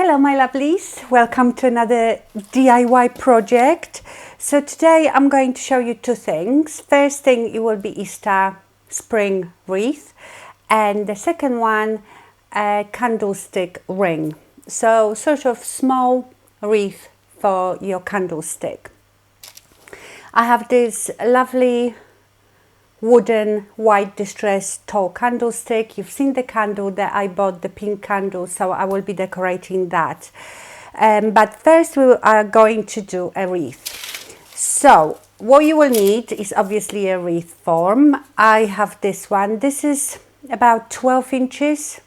Hello my lovelies, welcome to another DIY project. So today I'm going to show you two things. First thing, it will be Easter spring wreath, and the second one, a candlestick ring. So sort of small wreath for your candlestick. I have this lovely wooden white distressed tall candlestick. You've seen the candle that I bought, the pink candle, so I will be decorating that. But first we are going to do a wreath. So what you will need is obviously a wreath form. I have this one. This is about 12 inches,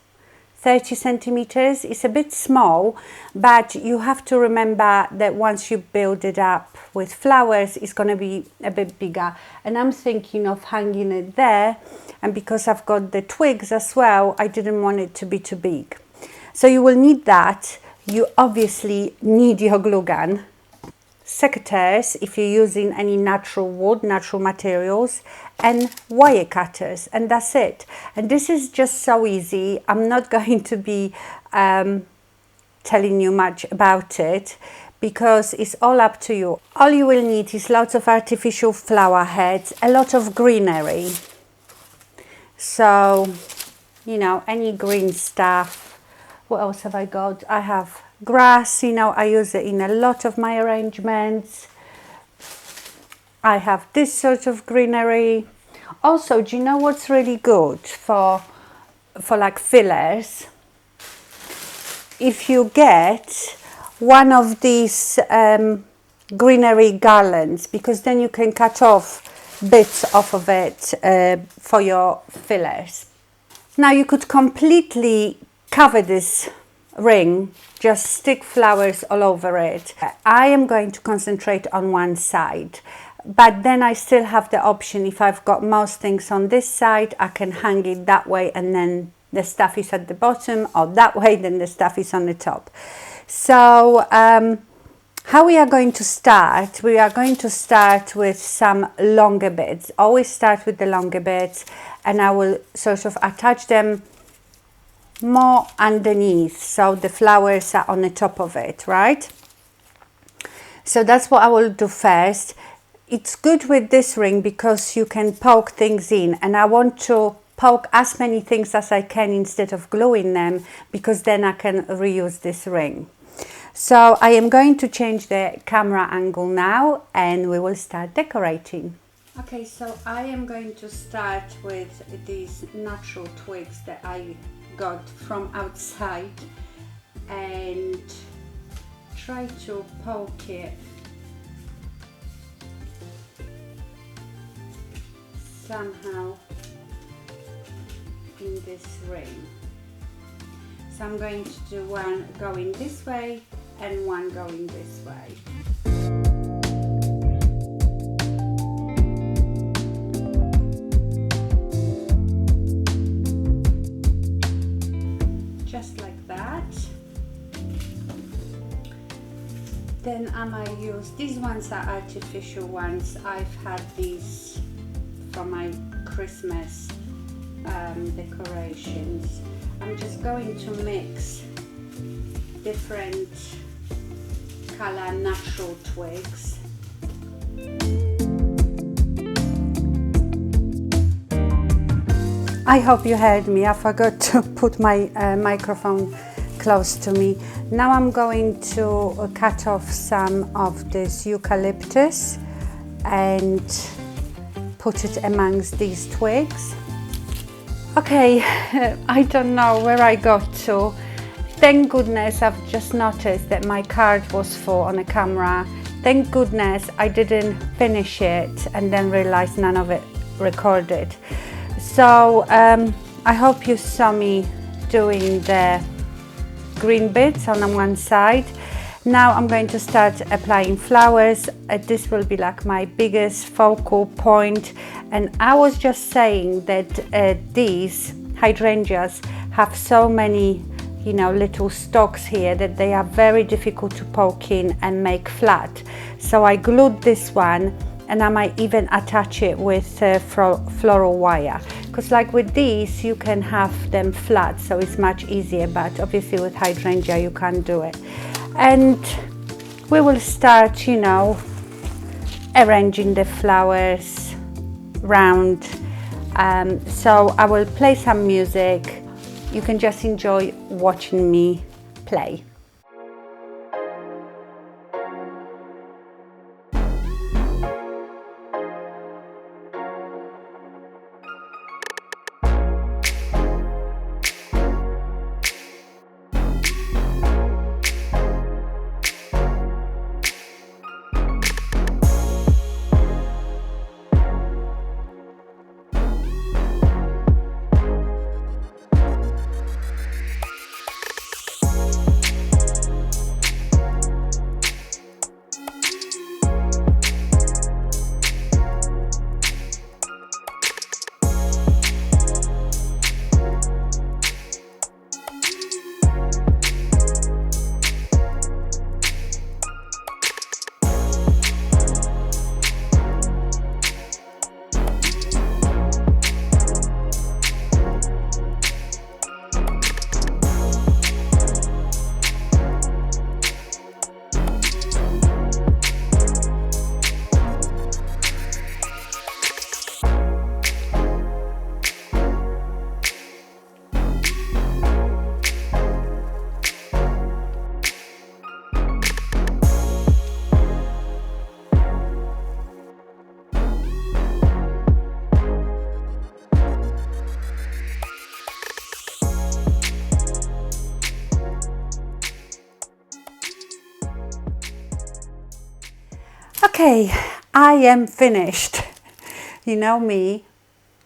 30 centimeters. It's a bit small, but you have to remember that once you build it up with flowers, it's going to be a bit bigger. And I'm thinking of hanging it there, and because I've got the twigs as well, I didn't want it to be too big. So you will need that. You obviously need your glue gun, secateurs if you're using any natural wood, natural materials, and wire cutters, and that's it. And this is just so easy. I'm not going to be telling you much about it because it's all up to you. All you will need is lots of artificial flower heads, a lot of greenery. So, you know, any green stuff. What else have I got? I have grass, you know, I use it in a lot of my arrangements. I have this sort of greenery. Also, do you know what's really good for like fillers? If you get one of these greenery garlands, because then you can cut off bits off of it for your fillers. Now you could completely cover this ring, just stick flowers all over it. I am going to concentrate on one side, but then I still have the option, if I've got most things on this side, I can hang it that way and then the stuff is at the bottom, or that way then the stuff is on the top. So how we are going to start? We are going to start with some longer bits. Always start with the longer bits, and I will sort of attach them more underneath, so the flowers are on the top of it, right? So that's what I will do first. It's good with this ring because you can poke things in, and I want to poke as many things as I can instead of gluing them, because then I can reuse this ring. So I am going to change the camera angle now, and we will start decorating. Okay, so I am going to start with these natural twigs that I got from outside, and try to poke it somehow in this ring. So I'm going to do one going this way and one going this way. Just like that. Then I might use, these ones are artificial ones. I've had these for my Christmas decorations. I'm just going to mix different color natural twigs. I hope you heard me. I forgot to put my microphone close to me. Now I'm going to cut off some of this eucalyptus and put it amongst these twigs. Okay, I don't know where I got to. Thank goodness I've just noticed that my card was full on the camera. Thank goodness I didn't finish it and then realized none of it recorded. So I hope you saw me doing the green bits on one side. Now I'm going to start applying flowers. This will be like my biggest focal point. And I was just saying that these hydrangeas have so many, you know, little stalks here that they are very difficult to poke in and make flat. So I glued this one and I might even attach it with floral wire, because like with these you can have them flat, so it's much easier, but obviously with hydrangea you can't do it. And we will start, you know, arranging the flowers round. So I will play some music. You can just enjoy watching me play. Okay, I am finished. You know me,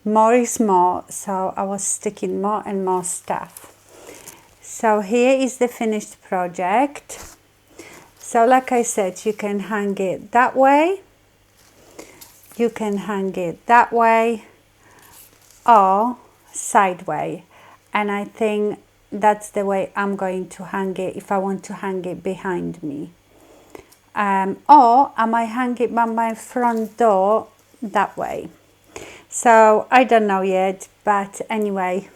more is more, so I was sticking more and more stuff. So here is the finished project. So like I said, you can hang it that way, you can hang it that way, or sideways. And I think that's the way I'm going to hang it if I want to hang it behind me. Or I might hang it by my front door that way. So I don't know yet, but anyway,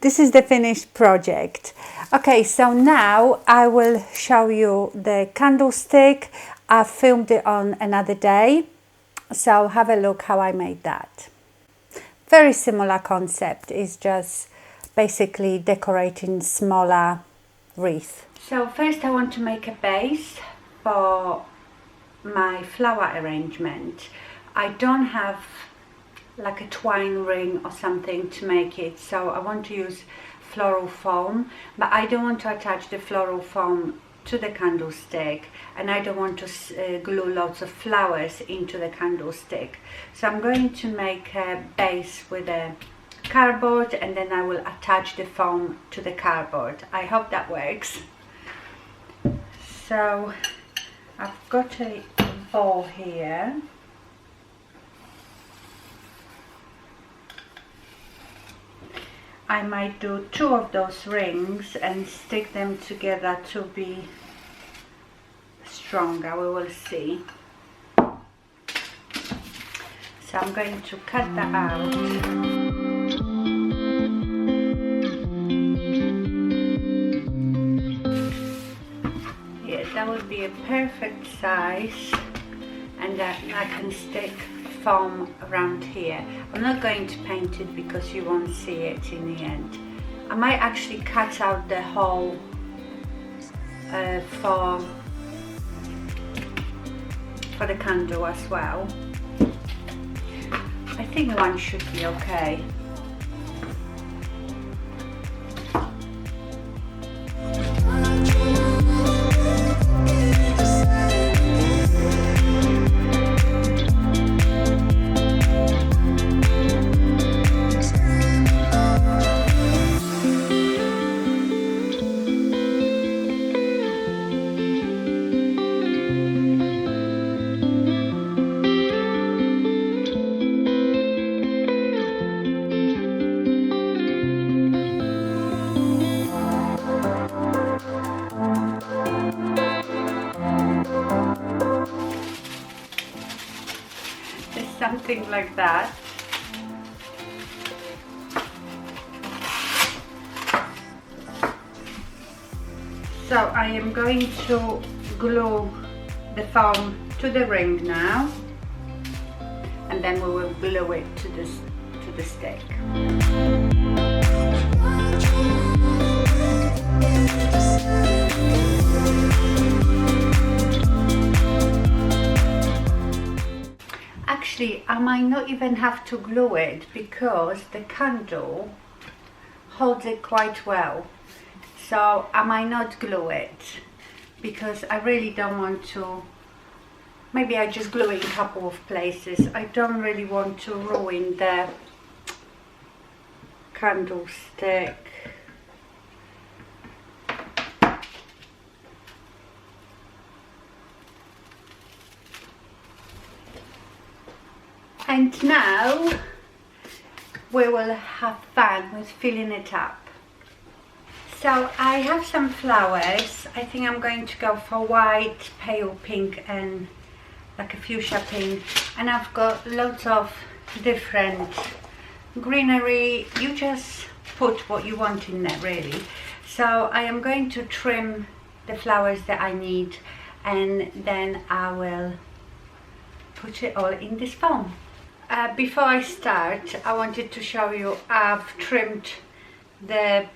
this is the finished project. Okay, so now I will show you the candlestick. I filmed it on another day, so have a look how I made that. Very similar concept, it's just basically decorating smaller wreath. So first I want to make a base for my flower arrangement. I don't have like a twine ring or something to make it, so I want to use floral foam, but I don't want to attach the floral foam to the candlestick, and I don't want to glue lots of flowers into the candlestick. So I'm going to make a base with a cardboard, and then I will attach the foam to the cardboard. I hope that works. So I've got a ball here. I might do 2 of those rings and stick them together to be stronger, we will see. So I'm going to cut that out. That would be a perfect size, and then I can stick foam around here. I'm not going to paint it because you won't see it in the end. I might actually cut out the hole for the candle as well. I think one should be okay. something like that. So I am going to glue the foam to the ring now, and then we will glue it to the stick. Actually, I might not even have to glue it because the candle holds it quite well. So I might not glue it because I really don't want to. Maybe I just glue it in a couple of places. I don't really want to ruin the candlestick. And now we will have fun with filling it up. So I have some flowers. I think I'm going to go for white, pale pink and like a fuchsia pink. And I've got lots of different greenery. You just put what you want in there really. So I am going to trim the flowers that I need, and then I will put it all in this foam. Before I start, I wanted to show you I've trimmed the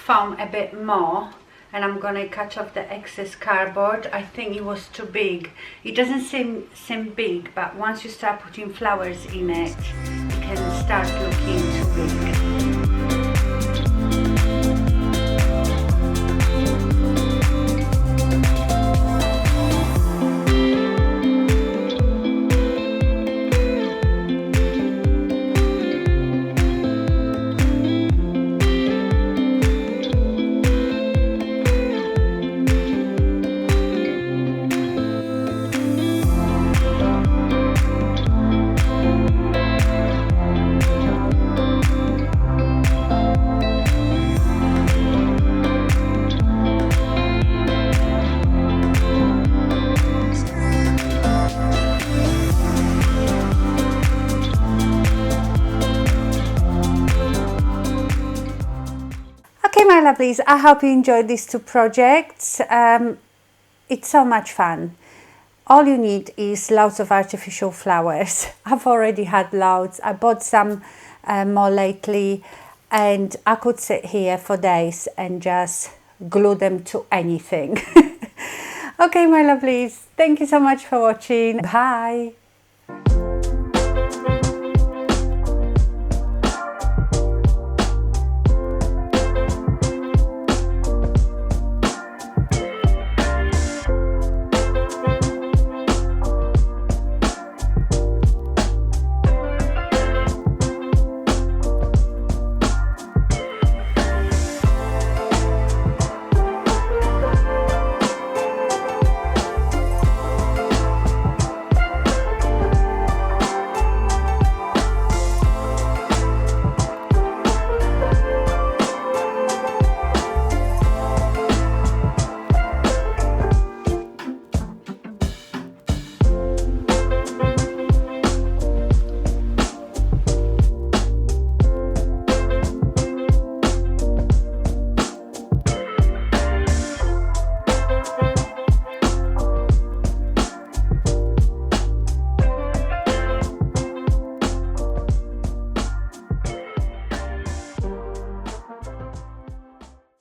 foam a bit more, and I'm gonna cut off the excess cardboard. I think it was too big. It doesn't seem big, but once you start putting flowers in it, it can start looking too big. Okay, my lovelies, I hope you enjoyed these two projects. It's so much fun. All you need is lots of artificial flowers. I've already had loads. I bought some more lately, and I could sit here for days and just glue them to anything. Okay, my lovelies, thank you so much for watching. Bye.